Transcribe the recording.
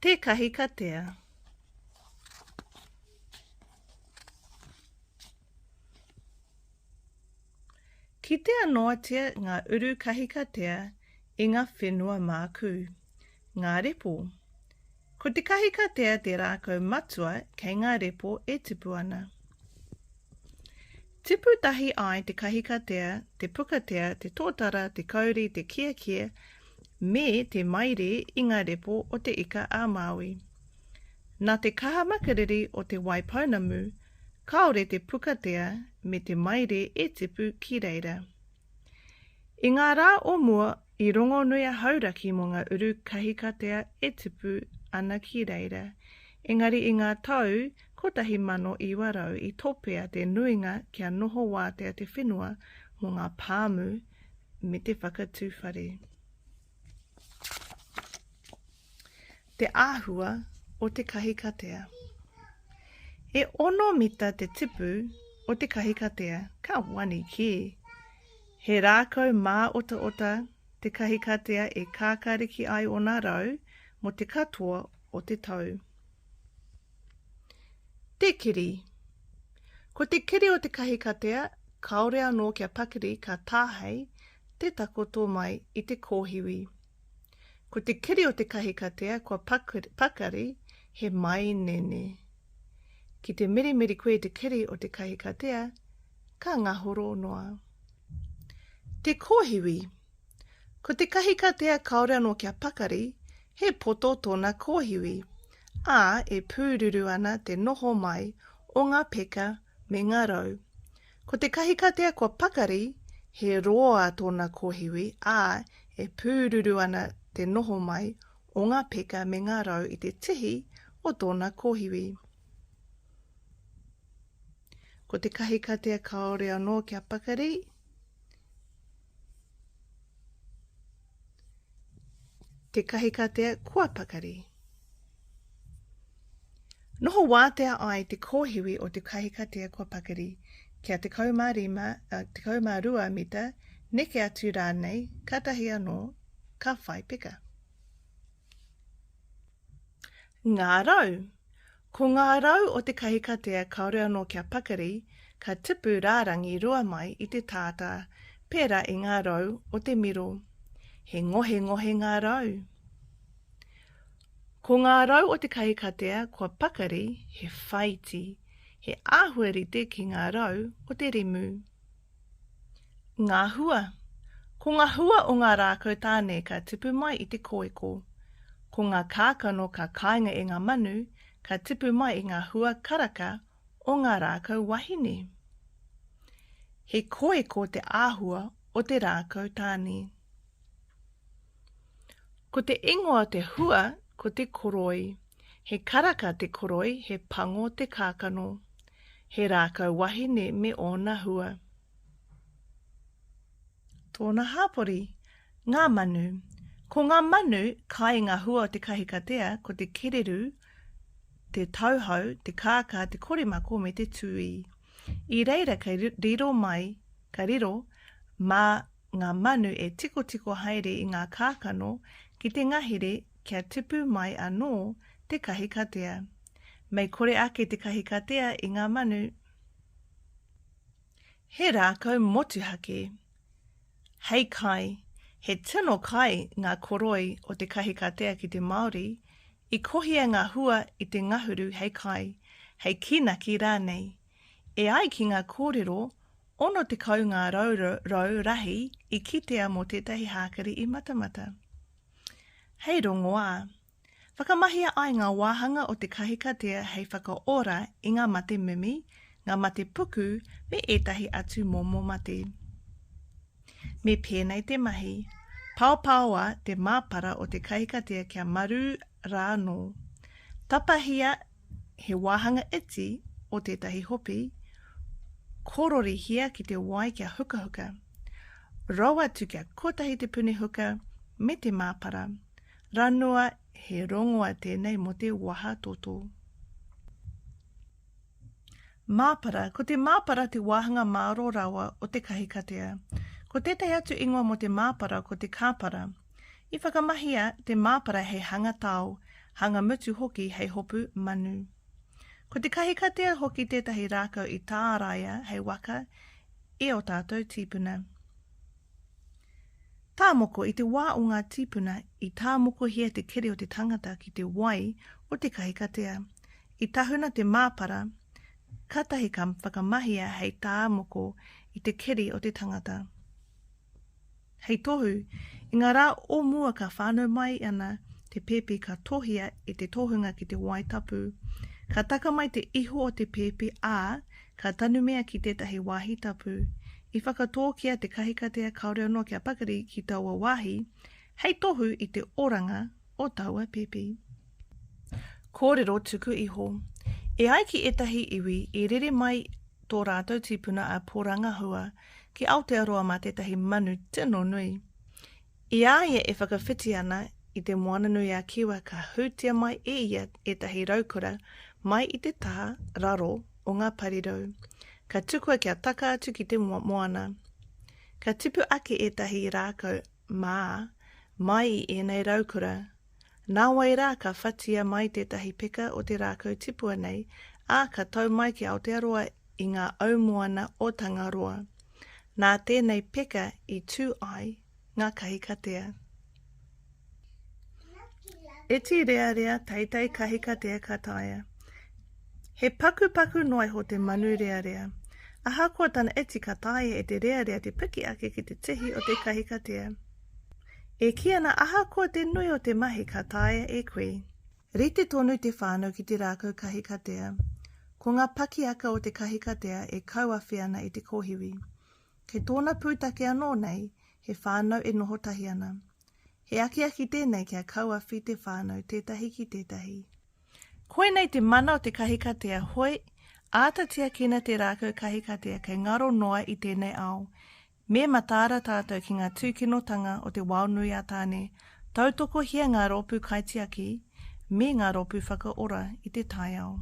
Te kahikatea. Ki te anoatia ngā uru kahikatea i ngā whenua māku, ngā repo. Ko te kahikatea te rākau matua kei ngā repo e tipu ana. Tipu tahi ai te kahikatea, te pukatea, te tōtara, te kauri, te kiakia, me te maire i ngā repo o te ika a Māui. Nā te kaha makariri o te waipaunamu, kaore te pukatea me te maire e tipu ki reira. I ngā rā o mua i rongo nui a hauraki mo ngā uru kahikatea e tipu ana ki reira. Engari i ngā tau, kotahi mano i warau i topea te nuinga kia noho wātea te whenua mo ngā pāmu me te whakatūwhare. Te āhua o te kahikatea. E ono mita te tipu o te kahikatea, ka wani ki. He rākau mā ota te kahikatea e kākariki ai o nā rau mo te katoa o te tau. Te keri. Ko te keri o te kahikatea, kaore anō kia pakiri ka tāhei te takoto mai i te kōhiwi. Ko te keri o te kahikatea, kua pakari he mai nene. Ki te mirimiri koe te keri o te kahikatea, ka ngahoro noa. Te kōhiwi. Ko te kahikatea kaore anō kia pakari, he poto tōna kōhiwi, ā e pūruru ana te noho mai o ngā peka me ngā rau. Ko te kahikatea kua pakari, he roa tōna kōhiwi, ā e pūruru ana te noho mai o ngā peka me ngā rau i te tihi o tōna kōhiwi. Ko te kahikatea kaore anō kia pakari, te kahikatea kua pakari. Noho wātea ai te kōhiwi o te kahikatea kua pakari, kia te kaumārua mita, neke atu rānei, katahi anō, ka whai peka. Ngā rau. Ko ngā rau o te kahikatea kaore anō kia pakari, ka tipu rārangi rua mai i te tātā, pērā i ngā rau o te miro. He ngohe ngā rau. Ko ngā rau o te kahikatea kua pakari, he whaiti, he āhuarite ki ngā rau o te rimu. Ngā hua. Ko ngā hua o ngā rākau tāne ka tipu mai i te koeko. Ko ngā kākano ka kāinga e ngā manu, ka tipu mai i ngā hua karaka o ngā rākau wahine. He koeko te āhua o te rākau tāne. Ko te ingoa te hua, ko te koroi. He karaka te koroi, he pango te kākano. He rākau wahine me ōna hua. Tōna hāpori, ngā manu. Ko ngā manu, kai ngā hua o te kahikatea, ko te kereru, te tauhau, te kāka, te korimako me te tui. I reira ka riro mai, ka riro, mā ngā manu e tiko haere i ngā kākano ki te ngahere kia tipu mai anō te kahikatea. Mei kore ake te kahikatea i ngā manu. He rākau motuhake. Hei kai, he tino kai ngā koroi o te kahikatea ki te Māori, i kohia ngā hua i te ngahuru hei kai, hei kinaki rānei. E ai ki ngā kōrero, ono te kau ngā rau rahi i kitea mō tētahi hākari i matamata. Hei rongoā, whakamahia ai ngā wāhanga o te kahikatea hei whakaora i ngā mate mimi, ngā mate puku me etahi atu momo mate. Me pēnei te mahi, paupāua te māpara o te kahikatea kia maru rānō. Tapahia he wāhanga iti o tētahi hopi, korori hia ki te wai kia hukahuka. Rau atu kia kotahi te puni huka me te māpara. Ranua he rongoa tēnei mo te waha toto. Māpara, ko te māpara te wāhanga māro rawa o te kahikatea. Ko tētai atu ingoa mo te māpara ko te kāpara. I whakamahia te māpara he hanga tau, hanga mutu hoki hei hopu manu. Ko te kahikatea hoki tētahi rākau I tā rāia hei waka e o tātou tīpuna. Tā moko I te wā o ngā tīpuna I tā moko hia te kere o te tangata ki te wai o te kahikatea. I tahuna te māpara, katahi ka whakamahia hei tā moko I te kere o te tangata. Hei tohu, I ngā rā o mua ka whānau mai ana te pepe ka tuhia I te tohunga ki te wai tapu. Ka taka mai te iho o te pepe ā, ka tanumea ki tētahi wāhi tapu. I whakatōkia te kahikatea kaore anō kia pakari ki taua wāhi, hei tohu I te oranga o taua pepe. Kōrero tuku iho. E ai ki etahi iwi I rere mai tō rātou tīpuna a pōranga hua ki Aotearoa mā tētahi manu tino nui. I aia e whakawhiti ana I te moana nui a kiwa ka hūtia mai e ia etahi raukura mai I te taha raro o ngā parirau. Ka tukua kia taka atu ki te moana. Ka tipu ake etahi rākau mā mai I enei raukura. Nā wai rā ka whatia mai tētahi peka o te rākau tipua nei, ā ka tau mai ki Aotearoa I ngā au moana o Tangaroa. Nā tēnei peka I tū ai ngā kahikatea. E ti rea rea teitei kahikatea kataia. He paku noi ho te manu rea rea. Aha kua tana eti kataia e te rea rea te piki ake ki te tihi o te kahikatea. E kia na aha kua te nui o te mahi kataia e koe. Rite tonu te whānau ki te rākau kahikatea. Ko ngā paki aka o te kahikatea e kauawhi ana I te kohiwi. Kei tōna pūtake anō nei, he whānau e noho tahi ana. He aki tēnei kia kauawhi te whānau tētahi ki tētahi. Koe nei te mana o te kahikatea hoi, ātatia kina te rākau kahikatea kei ngaro noa I tēnei ao. Me matāra tātou ki ngā tūkinotanga o te waunui a tāne, tautoko hia ngā ropu kaitiaki, me ngā ropu whakaora I te tai ao.